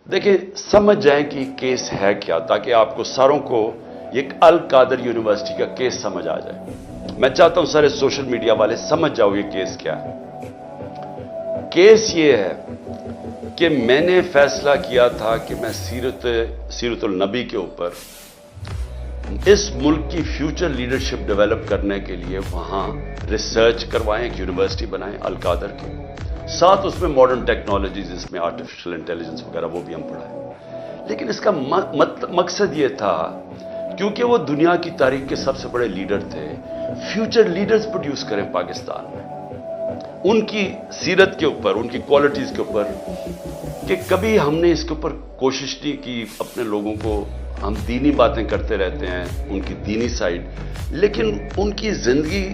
देखिए, समझ जाएं कि केस है क्या, ताकि आपको सारों को एक अल कादर यूनिवर्सिटी का केस समझ आ जाए। मैं चाहता हूं सारे सोशल मीडिया वाले समझ जाओ ये केस क्या है। केस ये है कि मैंने फैसला किया था कि मैं सीरतुल नबी के ऊपर इस मुल्क की फ्यूचर लीडरशिप डेवलप करने के लिए वहां रिसर्च करवाएं, एक यूनिवर्सिटी बनाएं अल कादर की, साथ उसमें मॉडर्न टेक्नोलॉजीज, इसमें आर्टिफिशियल इंटेलिजेंस वगैरह वो भी हम पढ़ाएं। लेकिन इसका मकसद ये था, क्योंकि वो दुनिया की तारीख के सबसे बड़े लीडर थे, फ्यूचर लीडर्स प्रोड्यूस करें पाकिस्तान में, उनकी सीरत के ऊपर, उनकी क्वालिटीज के ऊपर। कि कभी हमने इसके ऊपर कोशिश नहीं की अपने लोगों को, हम दीनी बातें करते रहते हैं, उनकी दीनी साइड, लेकिन उनकी जिंदगी,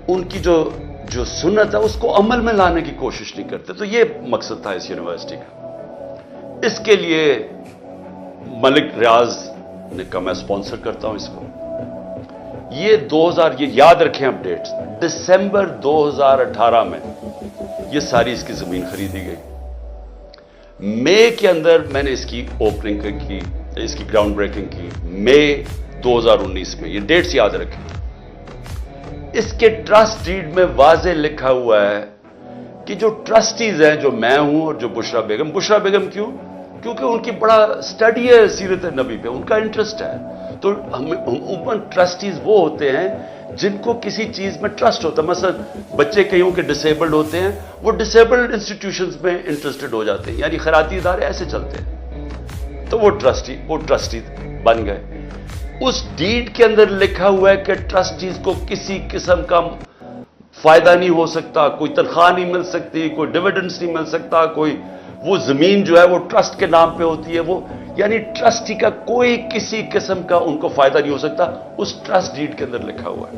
उनकी जो सुन्नत है उसको अमल में लाने की कोशिश नहीं करते। तो ये मकसद था इस यूनिवर्सिटी का। इसके लिए मलिक रियाज ने कहा मैं स्पॉन्सर करता हूं इसको। ये 2000, ये याद रखें अपडेट्स, दिसंबर 2018 में ये सारी इसकी जमीन खरीदी गई। मई के अंदर मैंने इसकी ओपनिंग की, इसकी ग्राउंड ब्रेकिंग की, मई 2019 में। ये डेट्स याद रखें। इसके ट्रस्ट डीड में वाज़े लिखा हुआ है कि जो ट्रस्टीज हैं, जो मैं हूं और जो बुशरा बेगम क्यों? क्योंकि उनकी बड़ा स्टडी है सीरत नबी पे, उनका इंटरेस्ट है। तो हम ट्रस्टीज वो होते हैं जिनको किसी चीज में ट्रस्ट होता है। मसलन बच्चे कईयों के डिसेबल्ड होते हैं, वो डिसेबल्ड इंस्टीट्यूशंस में इंटरेस्टेड हो जाते हैं, यानी खैराती इदारे ऐसे चलते हैं। तो वो ट्रस्टी बन गए। उस डीड के अंदर लिखा हुआ है कि ट्रस्टीज को किसी किस्म का फायदा नहीं हो सकता, कोई तनख्वाह नहीं मिल सकती, कोई डिविडेंड्स नहीं मिल सकता, कोई वो जमीन जो है वो ट्रस्ट के नाम पे होती है, वो यानी ट्रस्टी का कोई किसी किस्म का उनको फायदा नहीं हो सकता, उस ट्रस्ट डीड के अंदर लिखा हुआ है।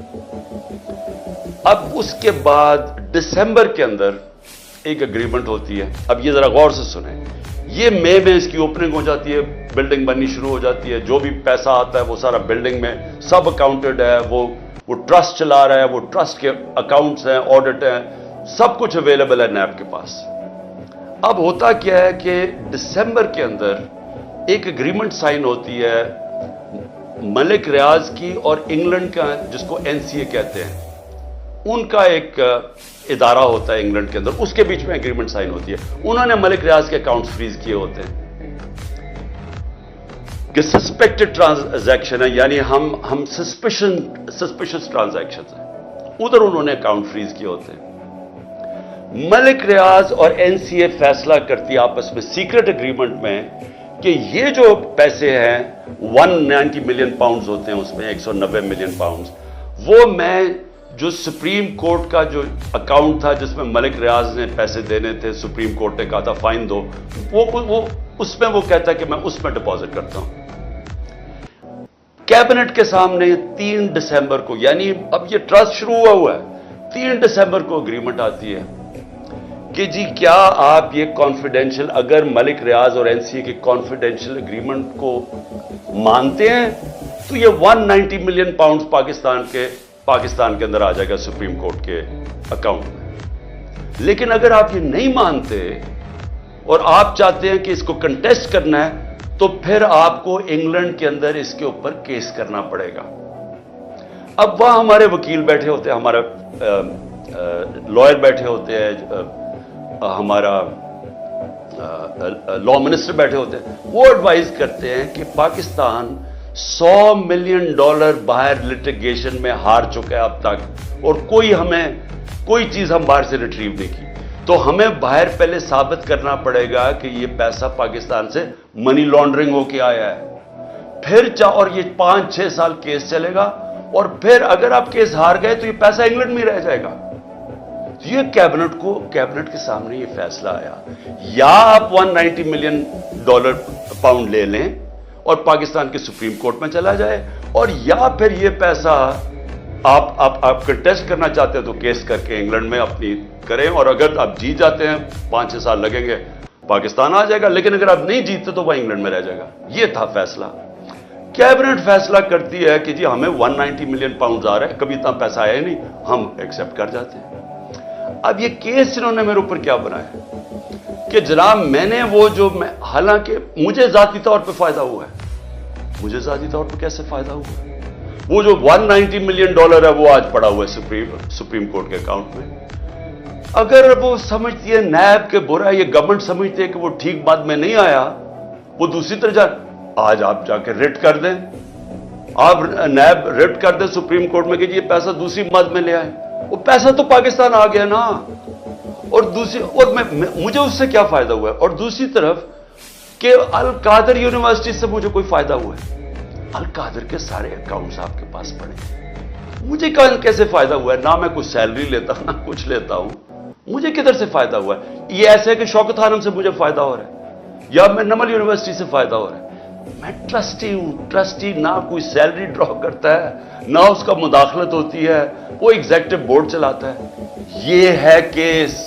अब उसके बाद दिसंबर के अंदर एक एग्रीमेंट होती है। अब ये जरा गौर से सुने, ये मई में इसकी ओपनिंग हो जाती है, बिल्डिंग बननी शुरू हो जाती है, जो भी पैसा आता है वो सारा बिल्डिंग में सब अकाउंटेड है, वो ट्रस्ट चला रहा है, वो ट्रस्ट के अकाउंट्स हैं, ऑडिट हैं, सब कुछ अवेलेबल है नैब के पास। अब होता क्या है कि दिसंबर के अंदर एक एग्रीमेंट साइन होती है मलिक रियाज की और इंग्लैंड का, जिसको एनसीए कहते हैं, उनका एक इदारा होता है इंग्लैंड के अंदर, उसके बीच में एग्रीमेंट साइन होती है। उन्होंने मलिक रियाज के अकाउंट्स फ्रीज किए होते हैं कि सस्पेक्टेड ट्रांजैक्शन है, यानी हम सस्पिशियस ट्रांजैक्शन है, उधर उन्होंने अकाउंट फ्रीज किए होते हैं। मलिक रियाज और एनसीए फैसला करती है आपस में सीक्रेट एग्रीमेंट में कि ये जो पैसे हैं 190 मिलियन पाउंड्स होते हैं, उसमें 190 मिलियन पाउंड्स, वो मैं जो सुप्रीम कोर्ट का जो अकाउंट था जिसमें मलिक रियाज ने पैसे देने थे, सुप्रीम कोर्ट ने कहा था फाइन दो, वो उसमें वो कहता है कि मैं उसमें डिपॉजिट करता हूं। कैबिनेट के सामने 3 दिसंबर को, यानी अब ये ट्रस्ट शुरू हुआ है, 3 दिसंबर को एग्रीमेंट आती है कि जी क्या आप ये कॉन्फिडेंशियल, अगर मलिक रियाज और एनसीए के कॉन्फिडेंशियल एग्रीमेंट को मानते हैं तो ये 190 मिलियन पाउंड्स पाकिस्तान के अंदर आ जाएगा सुप्रीम कोर्ट के अकाउंट में। लेकिन अगर आप ये नहीं मानते और आप चाहते हैं कि इसको कंटेस्ट करना है, तो फिर आपको इंग्लैंड के अंदर इसके ऊपर केस करना पड़ेगा। अब वहां हमारे वकील बैठे होते हैं, हमारा लॉयर बैठे होते हैं, हमारा लॉ मिनिस्टर बैठे होते हैं, वो एडवाइज करते हैं कि पाकिस्तान $100 मिलियन बाहर लिटिगेशन में हार चुका है अब तक, और कोई चीज हम बाहर से रिट्रीव नहीं की। तो हमें बाहर पहले साबित करना पड़ेगा कि ये पैसा पाकिस्तान से मनी लॉन्ड्रिंग होके आया है। फिर और ये 5-6 साल केस चलेगा, और फिर अगर आप केस हार गए तो ये पैसा इंग्लैंड में रह जाएगा। ये कैबिनेट के सामने ये फैसला आया, या आप 190 मिलियन पाउंड ले लें और पाकिस्तान के सुप्रीम कोर्ट में चला जाए, और या फिर ये पैसा आप कंटेस्ट करना चाहते हैं तो केस करके इंग्लैंड में अपनी करें, और अगर आप जीत जाते हैं 5-6 साल लगेंगे, पाकिस्तान आ जाएगा, लेकिन अगर आप नहीं जीतते तो वह इंग्लैंड में रह जाएगा। ये था फैसला। कैबिनेट फैसला करती है कि जी हमें 190 मिलियन पाउंड आ रहा है, कभी इतना पैसा आया ही नहीं, हम एक्सेप्ट कर जाते हैं। अब ये केस इन्होंने मेरे ऊपर क्या बनाया کہ جناب میں نے وہ جو حالانکہ مجھے ذاتی طور پہ فائدہ ہوا ہے. مجھے ذاتی طور پہ کیسے فائدہ ہوا ہے؟ وہ جو $190 ملین ہے وہ آج پڑا ہوا ہے سپریم کورٹ کے اکاؤنٹ میں. اگر وہ سمجھتی ہے نیب کے برا ہے، یہ گورنمنٹ سمجھتی ہے کہ وہ ٹھیک بات میں نہیں آیا، وہ دوسری طرح آج آپ جا کے ریٹ کر دیں، آپ نیب ریٹ کر دیں سپریم کورٹ میں کہ یہ پیسہ دوسری مد میں لے آئے. وہ پیسہ تو پاکستان آ گیا نا. اور مجھے اس سے کیا فائدہ ہوا ہے؟ اور دوسری طرف کہ القادر یونیورسٹی سے مجھے کوئی فائدہ ہوا ہے؟ القادر کے سارے اکاؤنٹس آپ کے پاس پڑے ہیں. مجھے کیسے فائدہ ہوا ہے؟ نہ میں کچھ سیلری لیتا ہوں، نہ کچھ لیتا ہوں. مجھے کدھر سے فائدہ ہوا ہے؟ یہ ایسے ہے کہ شوکت خانم سے مجھے فائدہ ہو رہا ہے یا میں نمل یونیورسٹی سے فائدہ ہو رہا ہے. میں ٹرسٹی ہوں. ٹرسٹی نہ کوئی سیلری ڈرا کرتا ہے، نہ اس کا مداخلت ہوتی ہے، وہ ایگزیکٹو بورڈ چلاتا ہے. یہ ہے کیس.